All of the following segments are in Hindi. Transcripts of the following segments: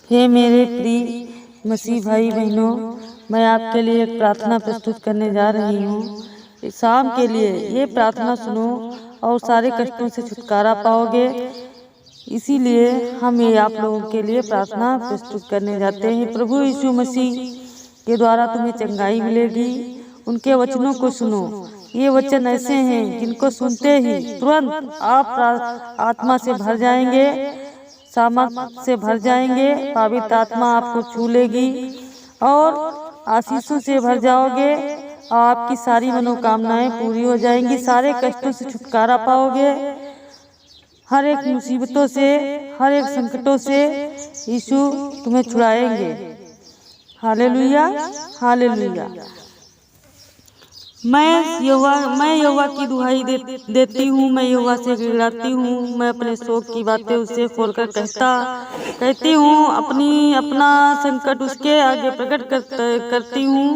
हे मेरे प्रिय मसीह भाई बहनों, मैं आपके लिए एक प्रार्थना प्रस्तुत करने जा रही हूँ। शाम के लिए ये प्रार्थना सुनो और सारे कष्टों से छुटकारा पाओगे। इसीलिए हम ये आप लोगों के लिए प्रार्थना प्रस्तुत करने जाते हैं। प्रभु यीशु मसीह के द्वारा तुम्हें चंगाई मिलेगी। उनके वचनों को सुनो। ये वचन ऐसे हैं जिनको सुनते ही तुरंत आप आत्मा से भर जाएंगे, सामर्थ से भर जाएंगे। पवित्र आत्मा आपको छू लेगी और आशीषों से भर जाओगे। आपकी सारी मनोकामनाएं पूरी हो जाएंगी। सारे कष्टों से छुटकारा पाओगे। हर एक मुसीबतों से, हर एक संकटों से यीशु तुम्हें छुड़ाएंगे। Hallelujah, hallelujah. मैं यहोवा की दुहाई देती हूँ। मैं यहोवा से गिड़गिड़ाती हूँ। मैं अपने शोक की बातें उससे खोलकर कहती हूँ। अपना संकट उसके आगे प्रकट करती हूँ।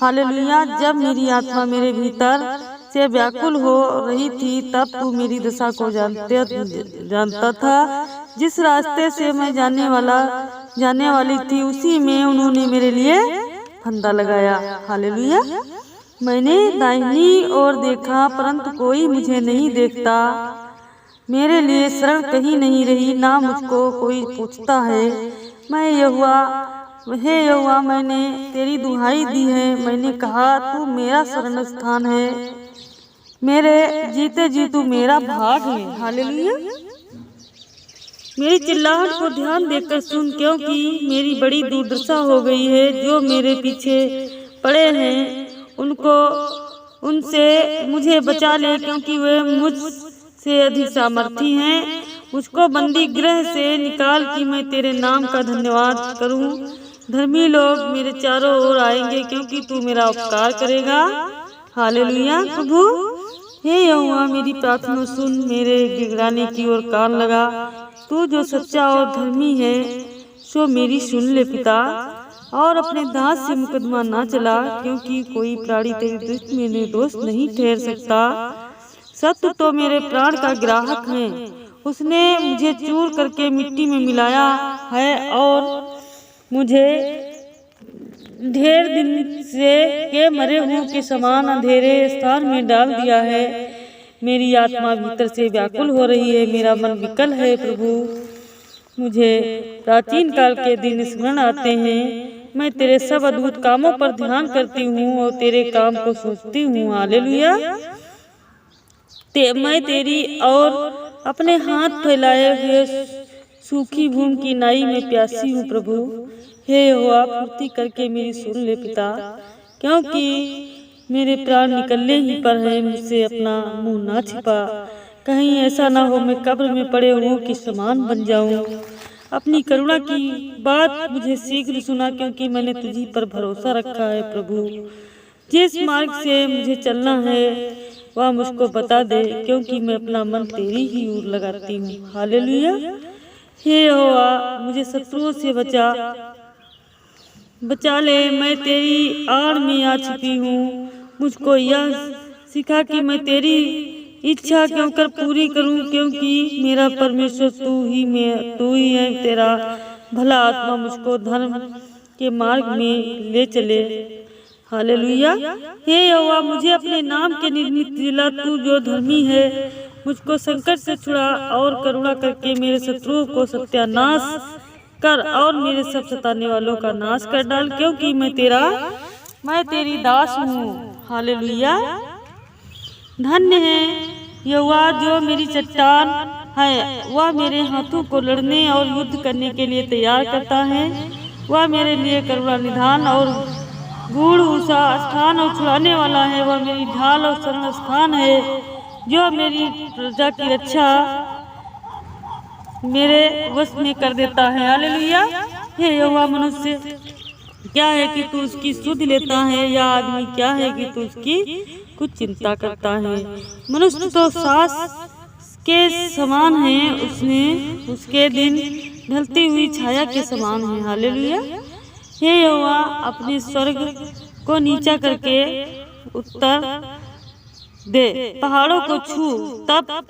हालेलुया। जब मेरी आत्मा मेरे भीतर से व्याकुल हो रही थी, तब तू मेरी दशा को जानता था। जिस रास्ते से मैं जाने वाली थी, उसी में उन्होंने मेरे लिए फंदा लगाया। हालेलुया। मैंने दाहिनी ओर देखा, परंतु कोई मुझे नहीं देखता। मेरे लिए शरण कहीं नहीं रही, ना मुझको कोई पूछता है। हे यहोवा, मैंने तेरी दुहाई दी है। मैंने कहा, तू मेरा शरण स्थान है। मेरे जीते जी तू मेरा भाग है। हालेलुया। मेरी चिल्लाहट को ध्यान देकर सुन, क्योंकि मेरी बड़ी दुर्दशा हो गई है। जो मेरे पीछे पड़े हैं उनसे मुझे बचा ले, क्योंकि वे मुझसे अधिक सामर्थी हैं। मुझको बंदी गृह से निकाल कि मैं तेरे नाम का धन्यवाद करूं। धर्मी लोग मेरे चारों ओर आएंगे, क्योंकि तू मेरा उपकार करेगा। हालेलुया। प्रभु हे यहोवा, मेरी प्रार्थना सुन, मेरे गिड़गिड़ाने की ओर कान लगा। तू जो सच्चा और धर्मी है, सो मेरी सुन ले पिता, और अपने दास से मुकदमा ना चला, क्योंकि कोई प्राणी तेरी दृष्टि में निर्दोष नहीं ठहर सकता। सत्य तो मेरे प्राण का ग्राहक है। उसने मुझे चूर करके मिट्टी में मिलाया है और मुझे ढेर दिन से के मरे हुओं के समान अंधेरे स्थान में डाल दिया है। मेरी आत्मा भीतर से व्याकुल हो रही है। मेरा मन विकल है। प्रभु, मुझे प्राचीन काल के दिन स्मरण आते हैं। मैं तेरे सब अद्भुत कामों पर ध्यान करती हूँ और तेरे काम को सोचती हूँ। हालेलुया। मैं तेरी और अपने हाथ फैलाए हुए सूखी भूमि की नाई में प्यासी हूँ। प्रभु हे यहोवा, फुर्ती करके मेरी सुन ले पिता, क्योंकि मेरे प्राण निकलने ही पर है। मुझसे अपना मुंह ना छिपा, कहीं ऐसा ना हो मैं कब्र में पड़े हुओं के समान बन जाऊं। अपनी करुणा की बात मुझे शीघ्र सुना, क्योंकि मैंने तुझी पर भरोसा रखा है। प्रभु, जिस मार्ग से मुझे चलना है वह मुझको बता दे, क्योंकि मैं अपना मन तेरी ही ओर लगाती हूँ। हालेलुया। हे यहोवा, मुझे शत्रुओं से बचा ले। मैं तेरी आड़ में आ छिपी हूँ। मुझको यह सिखा कि मैं तेरी इच्छा क्यों कर पूरी करूं, क्योंकि मेरा परमेश्वर तू ही है। तेरा भला आत्मा मुझको धर्म के मार्ग में ले चले। हालेलुया। हे यहोवा, मुझे अपने नाम के निमित्त दिला। तू जो धर्मी है, मुझको संकट से छुड़ा और करुणा करके मेरे शत्रुओं को सत्यानाश कर और मेरे सब सताने वालों का नाश कर डाल, क्योंकि मैं तेरी दास हूँ। हालेलुया। धन्य है यहोवा जो मेरी चट्टान है। वह मेरे हाथों को लड़ने और युद्ध करने के लिए तैयार करता है। वह मेरे लिए करुणा निधान और गूढ़ ऊषा स्थान और छुड़ाने वाला है। वह मेरी ढाल और शरण स्थान है, जो मेरी प्रजा की रक्षा मेरे वश में कर देता है। हालेलुया। हे यहोवा, मनुष्य क्या है कि तू उसकी सुध लेता है, या आदमी क्या है कि तू उसकी कुछ चिंता करता है। मनुष्य तो सास के समान है, उसके दिन ढलती हुई छाया के समान है। हालेलुया। हे यहोवा, अपने स्वर्ग को नीचा करके उत्तर दे, पहाड़ों को छू, तब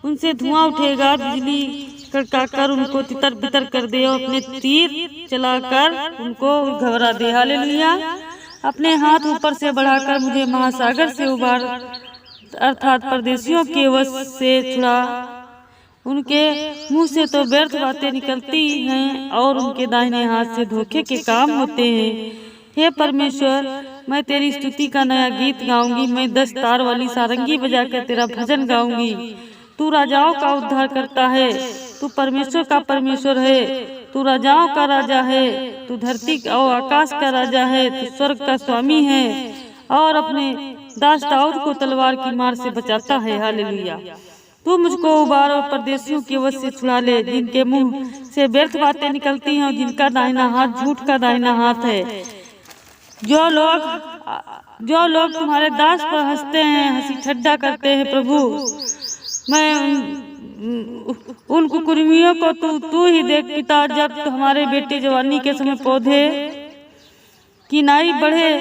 उनसे धुआं उठेगा। बिजली कर उनको तितर बितर कर दे और अपने तीर चलाकर उनको घबरा दे। हालेलुया। अपने हाथ ऊपर से बढ़ाकर मुझे महासागर से उबार अर्थात परदेशियों के वश से छुड़ा। उनके मुंह से तो व्यर्थ बातें निकलती हैं और उनके दाहिने हाथ से धोखे के काम होते हैं। हे परमेश्वर, मैं तेरी स्तुति का नया गीत गाऊंगी। मैं 10 तार वाली सारंगी बजाकर तेरा भजन गाऊंगी। तू राजाओं का उद्धार करता है, तू परमेश्वर का परमेश्वर है, तू राजाओं का राजा है, तू धरती और आकाश का राजा है, तू स्वर्ग का स्वामी है और अपने दास दाऊद को तलवार की मार से बचाता है। हालेलुया। तू मुझको उबार और परदेशियों के वश से छुड़ा ले, जिनके मुंह से व्यर्थ बातें निकलती हैं और जिनका दाहिना हाथ झूठ का दाहिना हाथ है। जो लोग तुम्हारे दास पर हंसते हैं, हंसी ठट्ठा करते हैं, प्रभु मैं उन कुकुर्मियों को तू ही देख पिता। जब हमारे बेटे जवानी के समय पौधे की नाई बढ़े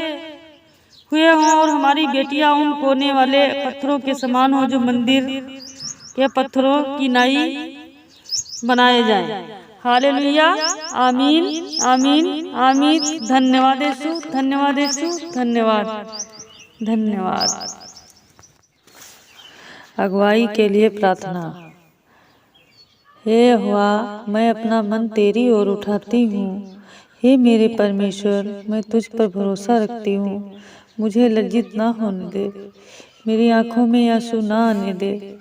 हुए हों और हमारी बेटियां उन कोने वाले पत्थरों के समान हो जो मंदिर के पत्थरों की नाई बनाए जाएं। हालेलुया। आमीन आमीन आमीन। धन्यवाद यीशु, धन्यवाद यीशु, धन्यवाद धन्यवाद। अगुवाई के लिए प्रार्थना। हे यहोवा, मैं अपना मन तेरी ओर उठाती हूँ। हे मेरे परमेश्वर, मैं तुझ पर भरोसा रखती हूँ। मुझे लज्जित ना होने दे, मेरी आंखों में आंसू ना आने दे।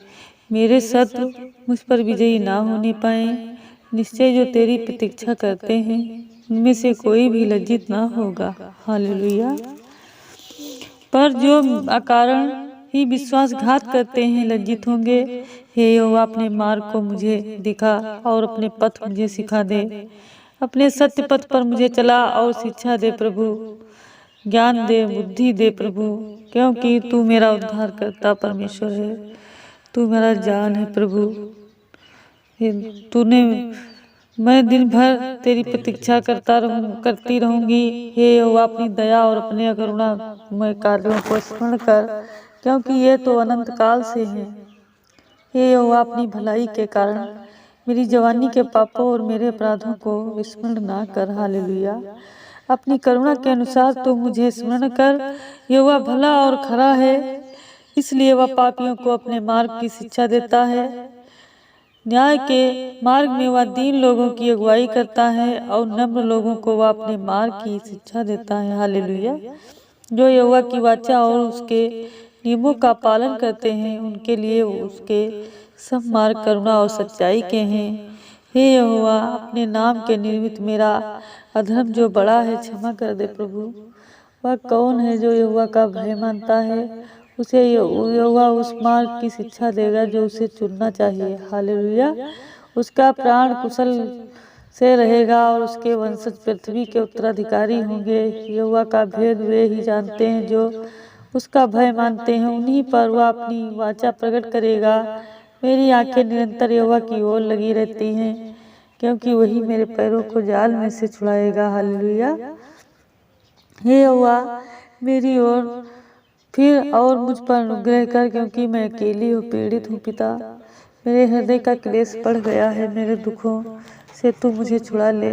मेरे शत्रु मुझ पर विजयी ना होने पाए। निश्चय जो तेरी प्रतीक्षा करते हैं उनमें से कोई भी लज्जित ना होगा। हालेलुया। पर जो अकारण ही विश्वासघात करते हैं लज्जित होंगे। हे यहोवा, अपने मार्ग को मुझे दिखा और अपने पथ मुझे सिखा दे। अपने सत्य पथ पर मुझे चला और शिक्षा दे प्रभु। ज्ञान दे, बुद्धि दे प्रभु, क्योंकि तू मेरा उद्धार करता परमेश्वर है। तू मेरा जान है प्रभु। तूने मैं दिन भर तेरी प्रतीक्षा करती रहूंगी। हे यहोवा, अपनी दया और अपने करुणामय कार्यों को स्मरण कर, क्योंकि ये तो अनंत काल से हैं। हे यहोवा, अपनी भलाई के कारण मेरी जवानी के पापों और मेरे अपराधों को विस्मरण ना कर। हालेलुया। अपनी करुणा के अनुसार तू मुझे स्मरण कर। यहोवा भला और खरा है, इसलिए वह पापियों को अपने मार्ग की शिक्षा देता है। न्याय के मार्ग में वह दीन लोगों की अगुवाई करता है और नम्र लोगों को वह अपने मार्ग की शिक्षा देता है। हालेलुया। जो यहोवा की वाचा और उसके नियमों का पालन करते हैं, उनके लिए उसके सब मार्ग करुणा और सच्चाई के हैं। हे यहोवा, अपने नाम के निमित्त मेरा अधर्म जो बड़ा है क्षमा कर दे प्रभु। वह कौन है जो यहोवा का भय मानता है? उसे यहोवा उस मार्ग की शिक्षा देगा जो उसे चुनना चाहिए। हालेलुया। उसका प्राण कुशल से रहेगा और उसके वंशज पृथ्वी के उत्तराधिकारी होंगे। यहोवा का भेद वे ही जानते हैं जो उसका भय मानते हैं, उन्हीं पर वह अपनी वाचा प्रकट करेगा। मेरी आंखें निरंतर यहोवा की ओर लगी रहती हैं, क्योंकि वही मेरे पैरों को जाल में से छुड़ाएगा। हालेलुया। हे यहोवा, मेरी ओर फिर और मुझ पर अनुग्रह कर, क्योंकि मैं अकेली और पीड़ित हूँ पिता। मेरे हृदय का क्लेश बढ़ गया है। मेरे दुखों से तू मुझे छुड़ा ले।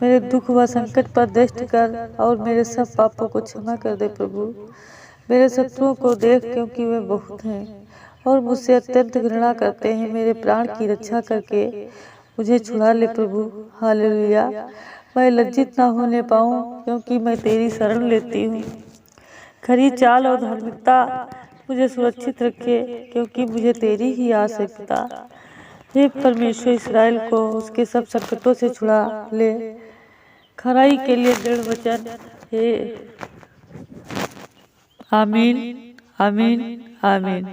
मेरे दुख व संकट पर दृष्टि कर और मेरे सब पापों को क्षमा कर दे प्रभु। मेरे शत्रुओं को देख, क्योंकि वे बहुत हैं और मुझसे अत्यंत घृणा करते हैं। मेरे प्राण की रक्षा करके मुझे छुड़ा ले प्रभु। हालेलुया। मैं लज्जित ना होने पाऊँ, क्योंकि मैं तेरी शरण लेती हूँ। खरी चाल और धार्मिकता मुझे सुरक्षित रखे, क्योंकि मुझे तेरी ही आस है पिता। हे परमेश्वर, इस्राएल को उसके सब संकटों से छुड़ा ले। खराई के लिए दृढ़ वचन हे। आमीन आमीन आमीन।